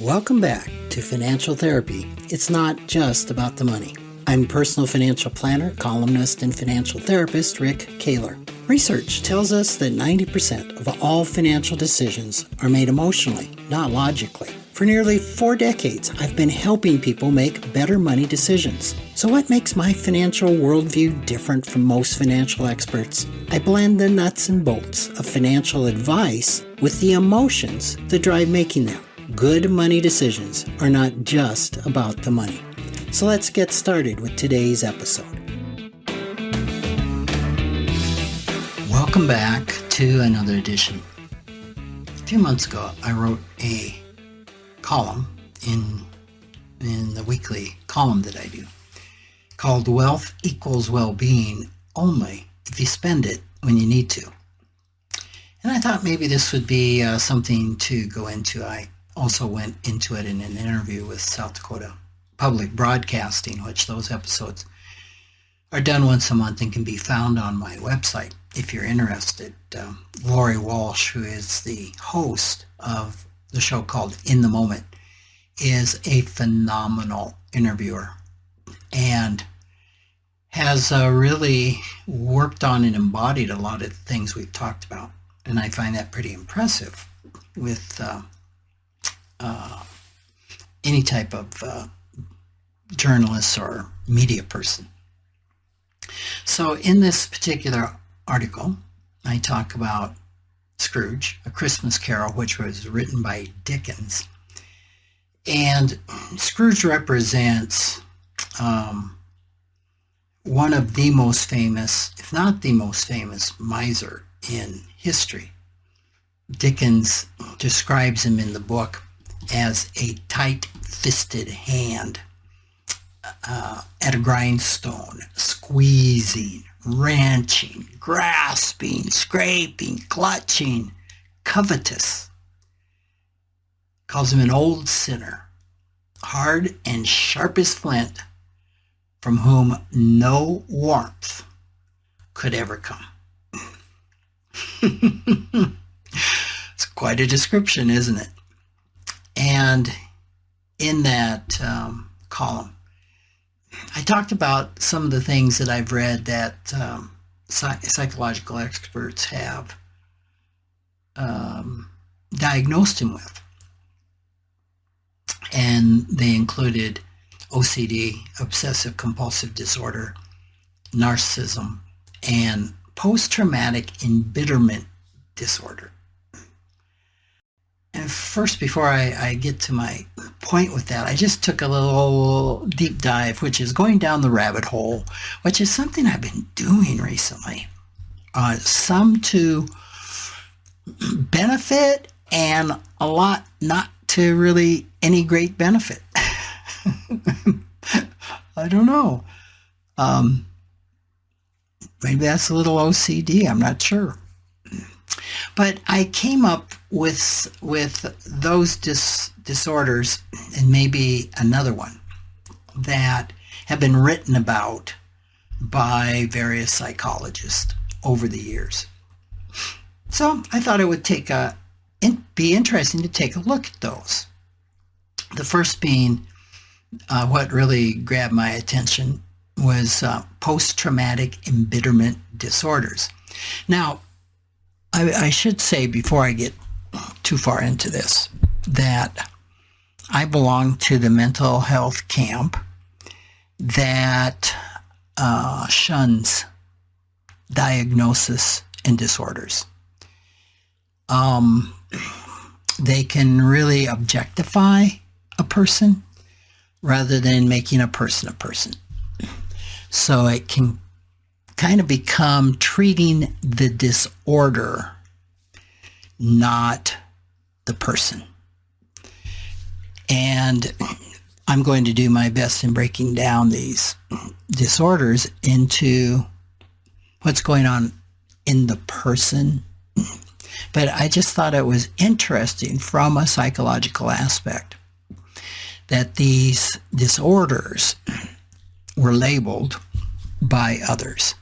Welcome back to Financial Therapy. It's not just about the money. I'm personal financial planner, columnist, and financial therapist Rick Kahler. Research tells us that 90% of all financial decisions are made emotionally, not logically. For nearly 4 decades, I've been helping people make better money decisions. So what makes my financial worldview different from most financial experts? I blend the nuts and bolts of financial advice with the emotions that drive making them. Good money decisions are not just about the money. So let's get started with today's episode. Welcome back to another edition. A few months ago, I wrote a column in the weekly column that I do called Wealth Equals Well-Being Only If You Spend It When You Need to. And I thought maybe this would be something to go into. I also went into it in an interview with South Dakota Public Broadcasting, which those episodes are done once a month and can be found on my website if you're interested. Lori Walsh, who is the host of the show called In the Moment, is a phenomenal interviewer and has really worked on and embodied a lot of the things we've talked about. And I find that pretty impressive with any type of journalist or media person. So in this particular article, I talk about Scrooge, A Christmas Carol, which was written by Dickens. And Scrooge represents one of the most famous, if not the most famous, miser in history. Dickens describes him in the book as a tight-fisted hand at a grindstone, squeezing, wrenching, grasping, scraping, clutching, covetous. Calls him an old sinner, hard and sharp as flint, from whom no warmth could ever come. It's quite a description, isn't it? And in that column, I talked about some of the things that I've read that psychological experts have diagnosed him with. And they included OCD, obsessive compulsive disorder, narcissism, and post-traumatic embitterment disorder. And first, before I get to my point with that, I just took a little deep dive, which is going down the rabbit hole, which is something I've been doing recently. Some to benefit and a lot not to really any great benefit. I don't know. Maybe that's a little OCD. I'm not sure. But I came up with those disorders and maybe another one that have been written about by various psychologists over the years. So I thought it would be interesting to take a look at those. The first being what really grabbed my attention was post-traumatic embitterment disorders. Now, I should say before I get too far into this that I belong to the mental health camp that shuns diagnosis and disorders. They can really objectify a person rather than making a person a person. So it can kind of become treating the disorder, not the person. And I'm going to do my best in breaking down these disorders into what's going on in the person. But I just thought it was interesting from a psychological aspect that these disorders were labeled by others.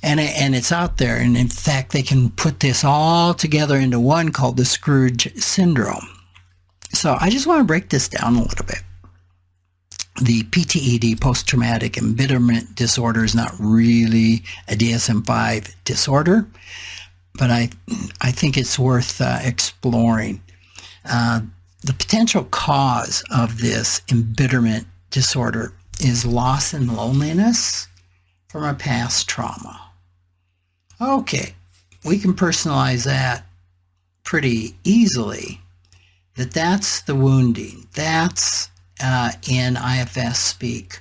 And it's out there. And in fact, they can put this all together into one called the Scrooge Syndrome. So I just want to break this down a little bit. The PTED, post-traumatic embitterment disorder, is not really a DSM-5 disorder, but I think it's worth exploring. The potential cause of this embitterment disorder is loss and loneliness from a past trauma. Okay, we can personalize that pretty easily. That's the wounding. That's in IFS speak,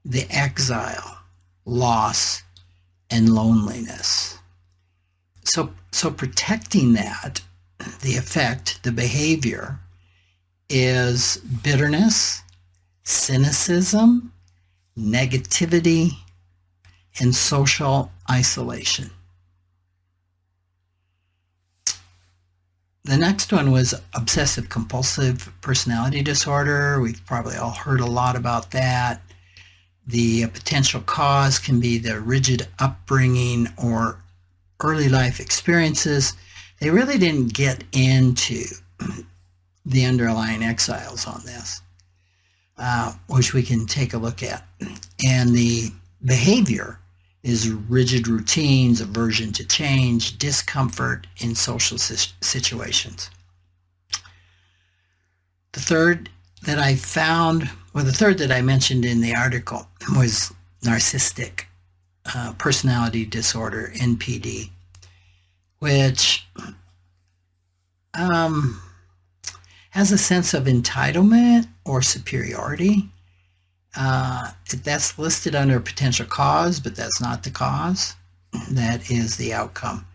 the exile, loss, and loneliness. So protecting that, the effect, the behavior, is bitterness, cynicism, negativity, and social isolation. The next one was obsessive compulsive personality disorder. We've probably all heard a lot about that. The potential cause can be the rigid upbringing or early life experiences. They really didn't get into the underlying exiles on this, which we can take a look at. And the behavior is rigid routines, aversion to change, discomfort in social situations. The third that I found, well, the third that I mentioned in the article was narcissistic personality disorder, NPD, which has a sense of entitlement or superiority. That's listed under potential cause, but that's not the cause. That is the outcome,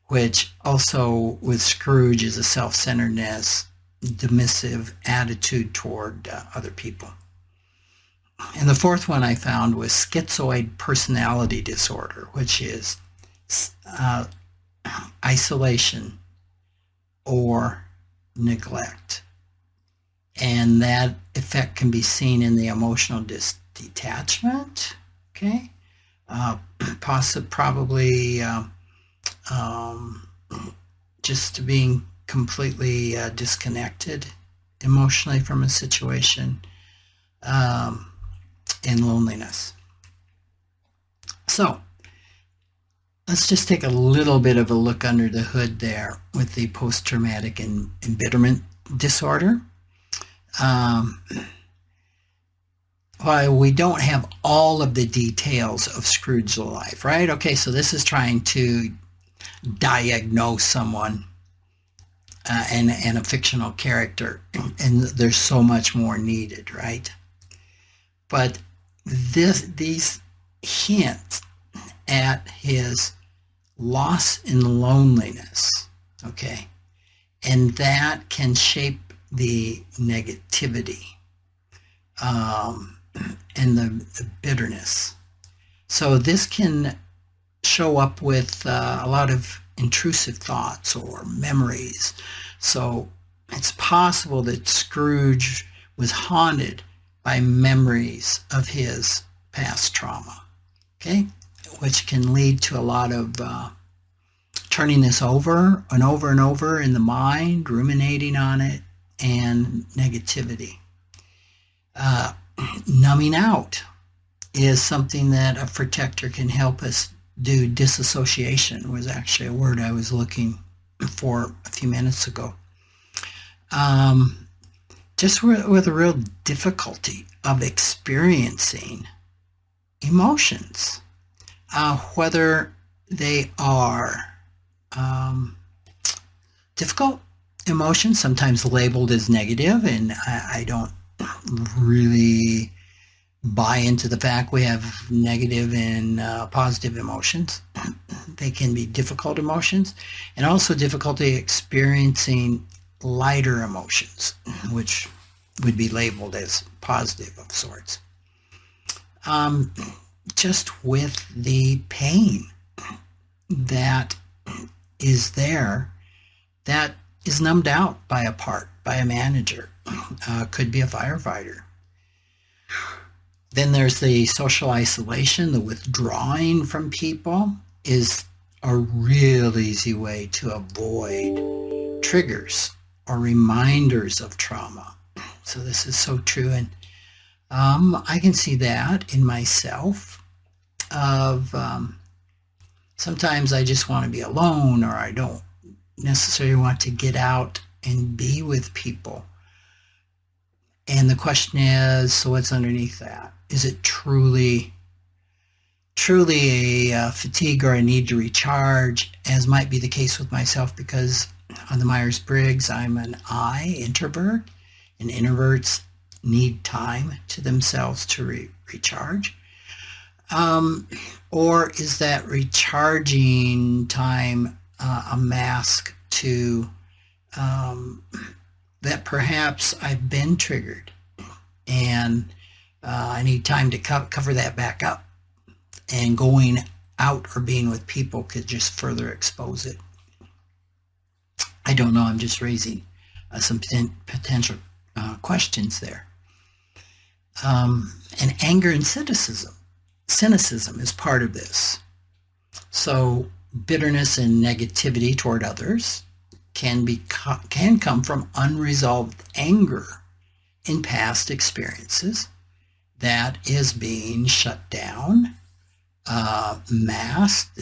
which also with Scrooge is a self-centeredness, dismissive attitude toward other people. And the fourth one I found was schizoid personality disorder, which is isolation or neglect. And that effect can be seen in the emotional detachment, okay? Probably just being completely disconnected emotionally from a situation, and loneliness. So let's just take a little bit of a look under the hood there with the post-traumatic embitterment disorder. While we don't have all of the details of Scrooge's life, right? Okay, so this is trying to diagnose someone and a fictional character, and there's so much more needed, right? But these hints at his loss and loneliness, okay, and that can shape the negativity and the bitterness. So this can show up with a lot of intrusive thoughts or memories. So it's possible that Scrooge was haunted by memories of his past trauma, okay, which can lead to a lot of turning this over and over and over in the mind, ruminating on it, and negativity. Numbing out is something that a protector can help us do. Disassociation was actually a word I was looking for a few minutes ago. Just with a real difficulty of experiencing emotions, whether they are difficult emotions, sometimes labeled as negative, and I don't really buy into the fact we have negative and positive emotions. They can be difficult emotions, and also difficulty experiencing lighter emotions, which would be labeled as positive of sorts. Just with the pain that is there, that is numbed out by a manager, could be a firefighter. Then there's the social isolation, the withdrawing from people is a real easy way to avoid triggers or reminders of trauma. So this is so true. And I can see that in myself of sometimes I just want to be alone, or I don't necessarily want to get out and be with people. And the question is, so what's underneath that? Is it truly a fatigue or a need to recharge, as might be the case with myself, because on the Myers-Briggs, I'm an I introvert, and introverts need time to themselves to recharge. Or is that recharging time a mask to that perhaps I've been triggered and I need time to cover that back up, and going out or being with people could just further expose it. I don't know. I'm just raising some potential questions there. And anger and cynicism is part of this. So bitterness and negativity toward others can come from unresolved anger in past experiences that is being shut down, masked.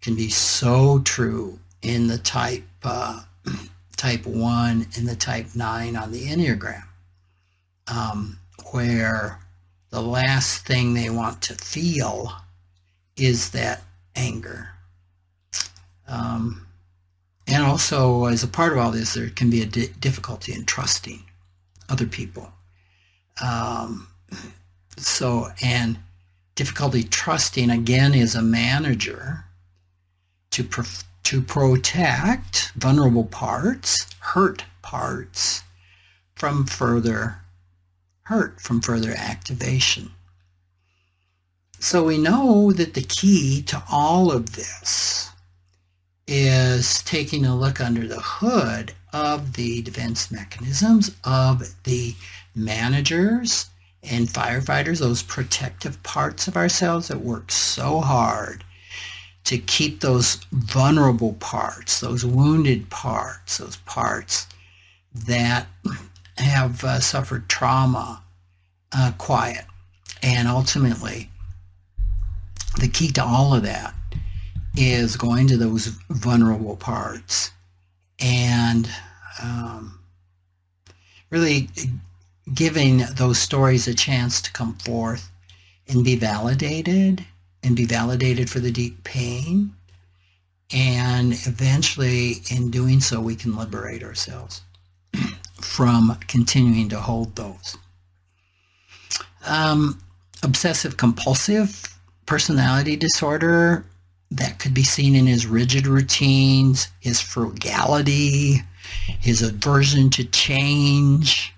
Can be so true in the type 1 and the type 9 on the Enneagram, where the last thing they want to feel is that anger. And also, as a part of all this, there can be a difficulty in trusting other people. And difficulty trusting, again, is a manager to protect vulnerable parts, hurt parts, from further hurt, from further activation. So we know that the key to all of this is taking a look under the hood of the defense mechanisms of the managers and firefighters, those protective parts of ourselves that work so hard to keep those vulnerable parts, those wounded parts, those parts that have suffered trauma quiet. And ultimately, the key to all of that is going to those vulnerable parts and really giving those stories a chance to come forth and be validated for the deep pain. And eventually, in doing so, we can liberate ourselves from continuing to hold those. Obsessive compulsive personality disorder, that could be seen in his rigid routines, his frugality, his aversion to change.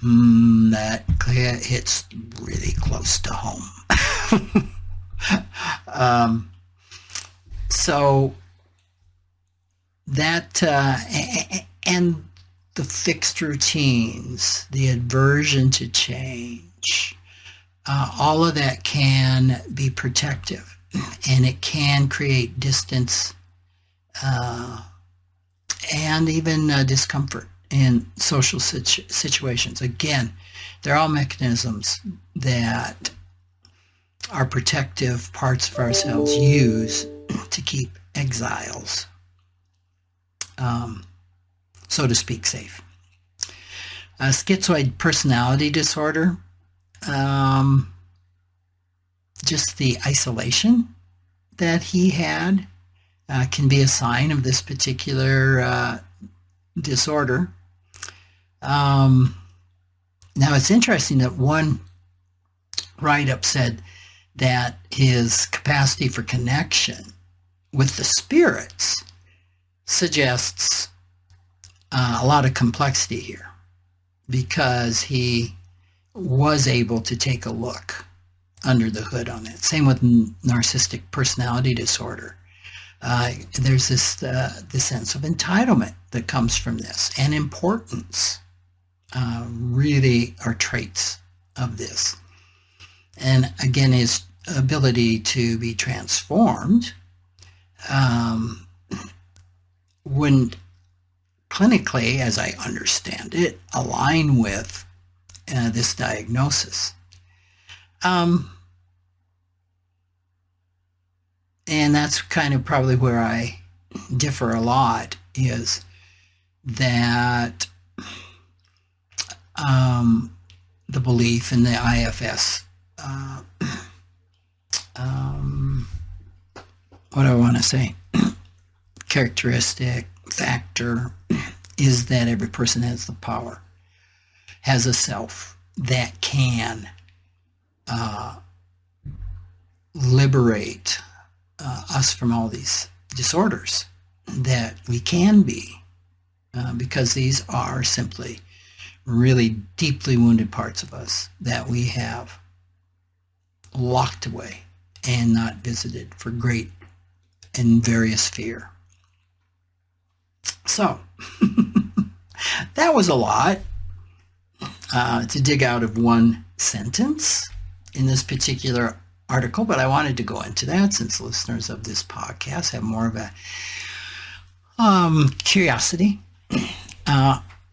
That hits really close to home. So that, and the fixed routines, the aversion to change, all of that can be protective. And it can create distance and even discomfort in social situations. Again, they're all mechanisms that our protective parts of ourselves use to keep exiles, so to speak, safe. Schizoid personality disorder. Just the isolation that he had can be a sign of this particular disorder. Now, it's interesting that one write-up said that his capacity for connection with the spirits suggests a lot of complexity here, because he was able to take a look under the hood on it. Same with narcissistic personality disorder. There's this sense of entitlement that comes from this, and importance really are traits of this. And again, his ability to be transformed wouldn't clinically, as I understand it, align with this diagnosis. And that's kind of probably where I differ a lot, is that the belief in the IFS, what do I want to say, characteristic, factor, is that every person has the power, has a self that can liberate us from all these disorders that we can be, because these are simply really deeply wounded parts of us that we have locked away and not visited for great and various fear. So that was a lot to dig out of one sentence in this particular article, but I wanted to go into that since listeners of this podcast have more of a curiosity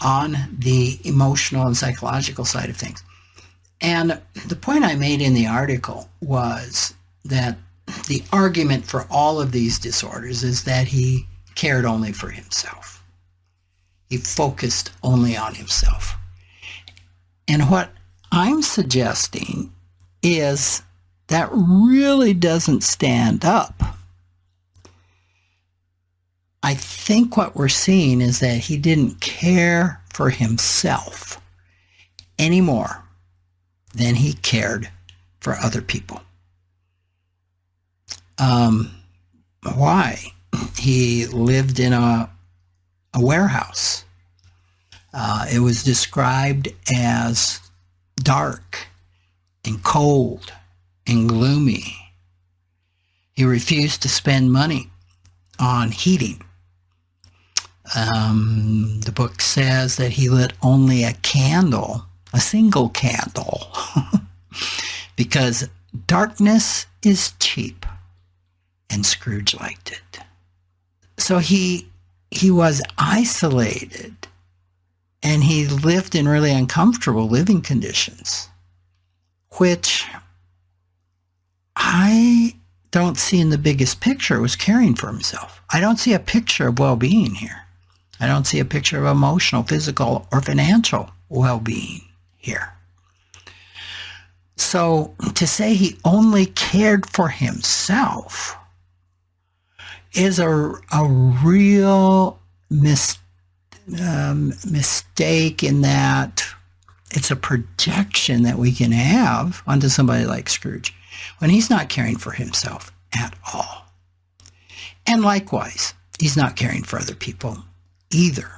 on the emotional and psychological side of things. And the point I made in the article was that the argument for all of these disorders is that he cared only for himself. He focused only on himself. And what I'm suggesting is that really doesn't stand up. I think what we're seeing is that he didn't care for himself any more than he cared for other people. Why? He lived in a warehouse. It was described as dark and cold and gloomy. He refused to spend money on heating. The book says that he lit only a candle, a single candle, because darkness is cheap, and Scrooge liked it. So he was isolated, and he lived in really uncomfortable living conditions, which I don't see in the biggest picture was caring for himself. I don't see a picture of well-being here. I don't see a picture of emotional, physical, or financial well-being here. So to say he only cared for himself is a real mistake, in that it's a projection that we can have onto somebody like Scrooge when he's not caring for himself at all. And likewise, he's not caring for other people either.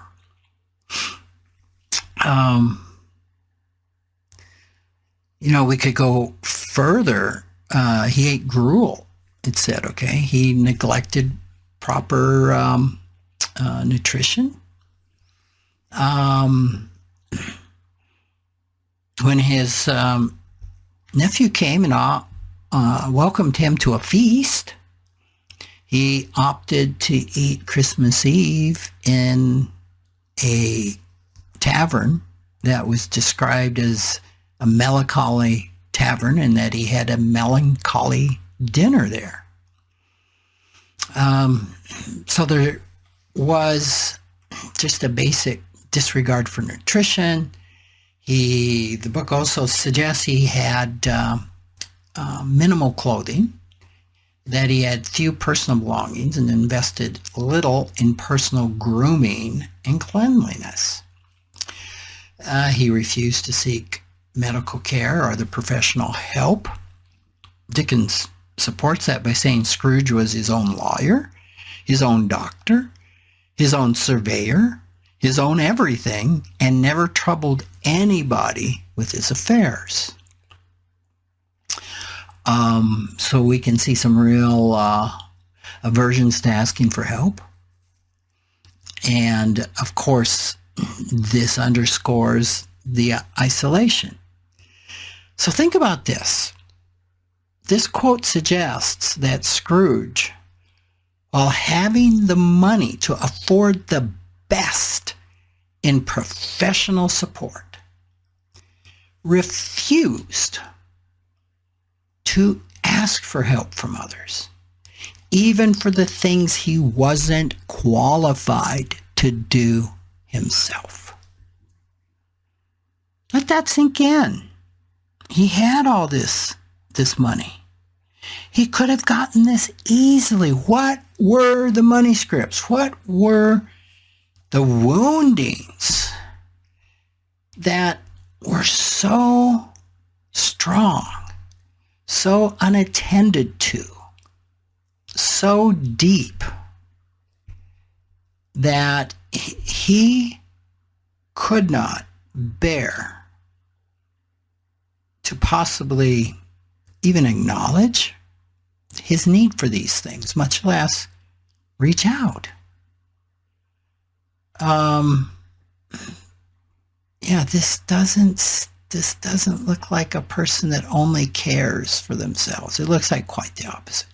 We could go further. He ate gruel, it said, okay? He neglected proper nutrition. When his nephew came and welcomed him to a feast, he opted to eat Christmas Eve in a tavern that was described as a melancholy tavern, and that he had a melancholy dinner there. So there was just a basic disregard for nutrition. The book also suggests he had minimal clothing, that he had few personal belongings, and invested little in personal grooming and cleanliness. He refused to seek medical care or the professional help. Dickens supports that by saying Scrooge was his own lawyer, his own doctor, his own surveyor, his own everything, and never troubled anybody with his affairs. So we can see some real aversions to asking for help. And of course, this underscores the isolation. So think about this. This quote suggests that Scrooge, while having the money to afford the best in professional support, refused to ask for help from others, even for the things he wasn't qualified to do himself. Let that sink in. He had all this money. He could have gotten this easily. What were the money scripts? What were the woundings that were so strong, so unattended to, so deep, that he could not bear to possibly even acknowledge his need for these things, much less reach out. This doesn't look like a person that only cares for themselves. It looks like quite the opposite.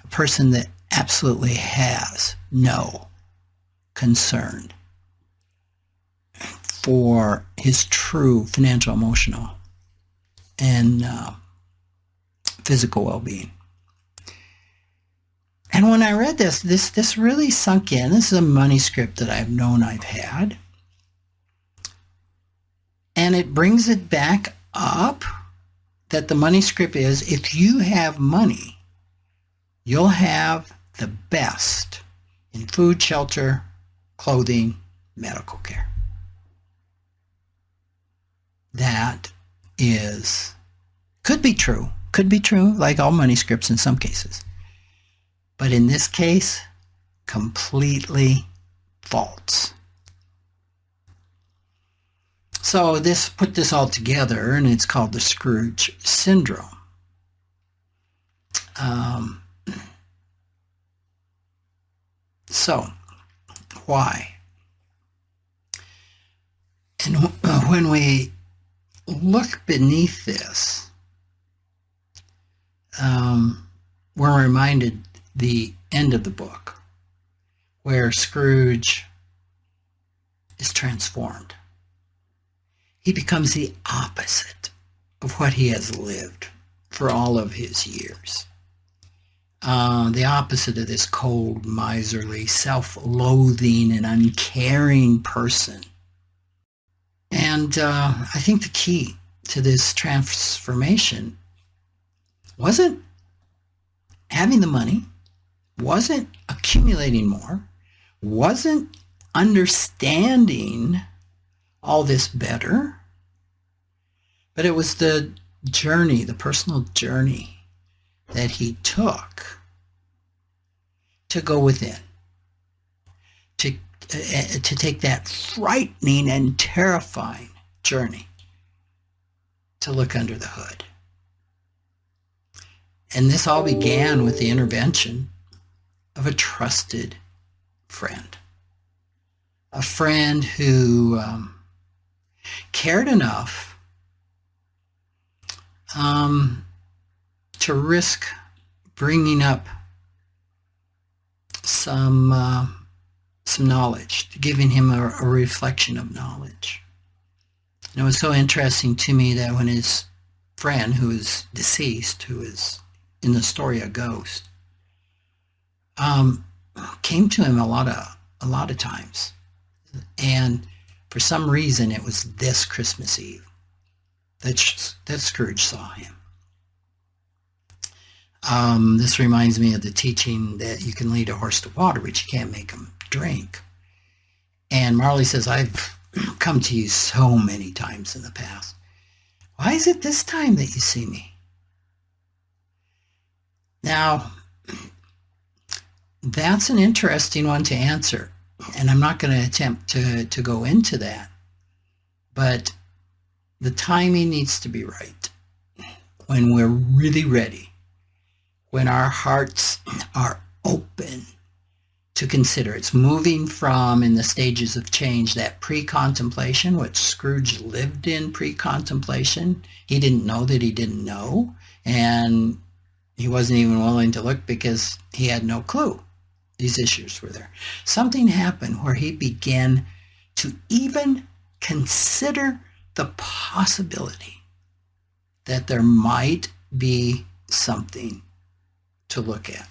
A person that absolutely has no concern for his true financial, emotional, and physical well-being. And when I read this really sunk in. This is a money script that I've known I've had. And it brings it back up that the money script is, if you have money, you'll have the best in food, shelter, clothing, medical care. That could be true, like all money scripts in some cases. But in this case, completely false. So put this all together, and it's called the Scrooge Syndrome. So, why? And when we look beneath this, we're reminded the end of the book, where Scrooge is transformed. He becomes the opposite of what he has lived for all of his years. The opposite of this cold, miserly, self-loathing, and uncaring person. And I think the key to this transformation wasn't having the money, wasn't accumulating more, wasn't understanding all this better, but it was the journey, the personal journey that he took to go within, to take that frightening and terrifying journey to look under the hood. And this all began with the intervention of a trusted friend. A friend who cared enough to risk bringing up some knowledge, giving him a reflection of knowledge. And it was so interesting to me that when his friend, who is deceased, who is in the story a ghost, came to him a lot of times, and for some reason it was this Christmas Eve that Scrooge saw him. This reminds me of the teaching that you can lead a horse to water, but you can't make him drink. And Marley says, I've come to you so many times in the past. Why is it this time that you see me? Now, that's an interesting one to answer, and I'm not going to attempt to go into that. But the timing needs to be right. When we're really ready, when our hearts are open to consider. It's moving from, in the stages of change, that pre-contemplation, which Scrooge lived in pre-contemplation. He didn't know that he didn't know, and he wasn't even willing to look because he had no clue. These issues were there. Something happened where he began to even consider the possibility that there might be something to look at.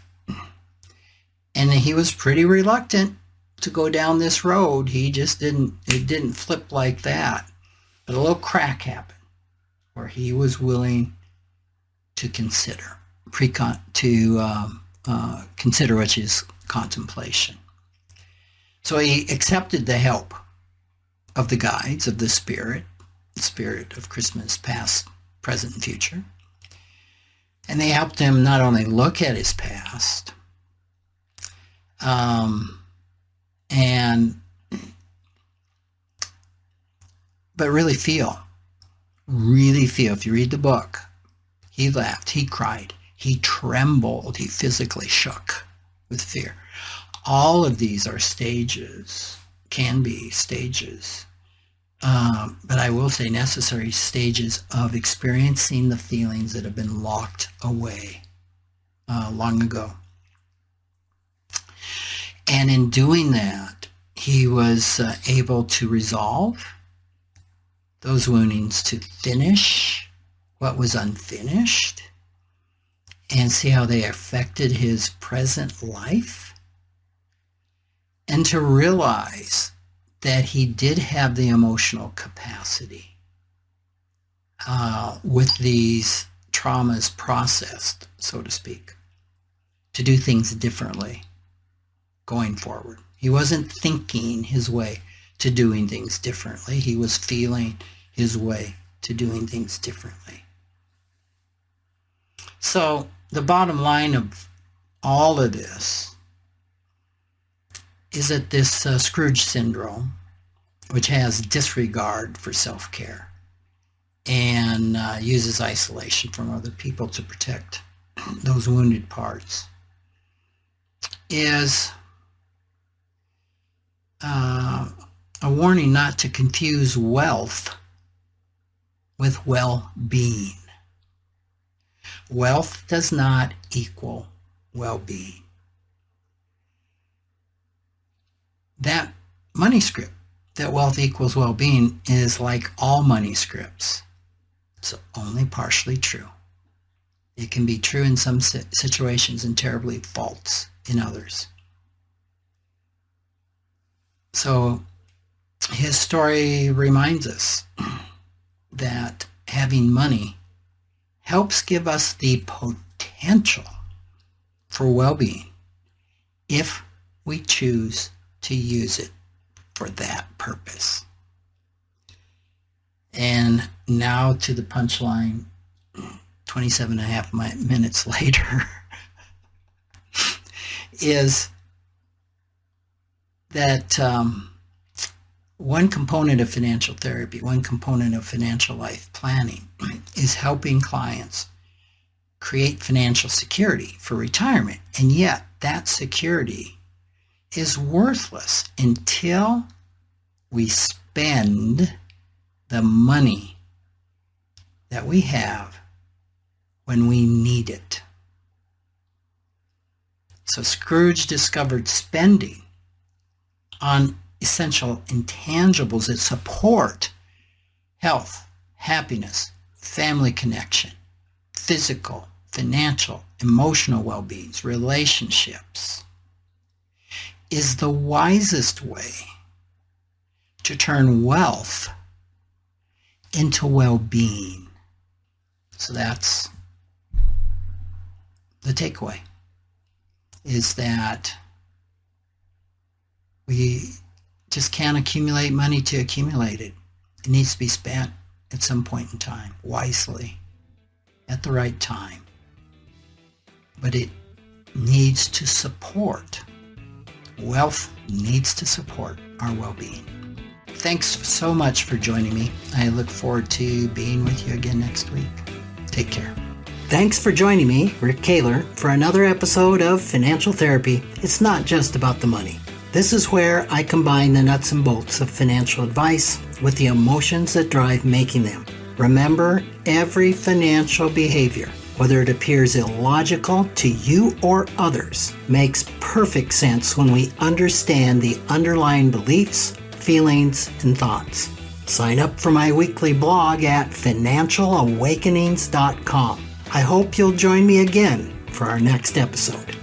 And he was pretty reluctant to go down this road. It didn't flip like that. But a little crack happened where he was willing to consider, consider which is contemplation. So he accepted the help of the guides of the spirit of Christmas past, present, and future. And they helped him not only look at his past, but really feel. If you read the book, he laughed, he cried, he trembled, he physically shook with fear. All of these are stages, can be stages, but I will say necessary stages of experiencing the feelings that have been locked away long ago. And in doing that, he was able to resolve those woundings, to finish what was unfinished, and see how they affected his present life, and to realize that he did have the emotional capacity with these traumas processed, so to speak, to do things differently going forward. He wasn't thinking his way to doing things differently. He was feeling his way to doing things differently. So the bottom line of all of this is that this Scrooge Syndrome, which has disregard for self-care and uses isolation from other people to protect those wounded parts, is a warning not to confuse wealth with well-being. Wealth does not equal well-being. That money script, that wealth equals well-being, is like all money scripts. It's only partially true. It can be true in some situations and terribly false in others. So his story reminds us that having money helps give us the potential for well-being if we choose to use it for that purpose. And now to the punchline, 27 and a half minutes later, is that one component of financial therapy, one component of financial life planning is helping clients create financial security for retirement. And yet that security is worthless until we spend the money that we have when we need it. So Scrooge discovered spending on essential intangibles that support health, happiness, family connection, physical, financial, emotional well-being, relationships, is the wisest way to turn wealth into well-being. So that's the takeaway, is that we just can't accumulate money to accumulate it. It needs to be spent at some point in time, wisely, at the right time. But it needs to support, wealth needs to support our well-being. Thanks so much for joining me. I look forward to being with you again next week. Take care. Thanks for joining me, Rick Kahler, for another episode of Financial Therapy. It's not just about the money. This is where I combine the nuts and bolts of financial advice with the emotions that drive making them. Remember, every financial behavior whether it appears illogical to you or others, makes perfect sense when we understand the underlying beliefs, feelings, and thoughts. Sign up for my weekly blog at financialawakenings.com. I hope you'll join me again for our next episode.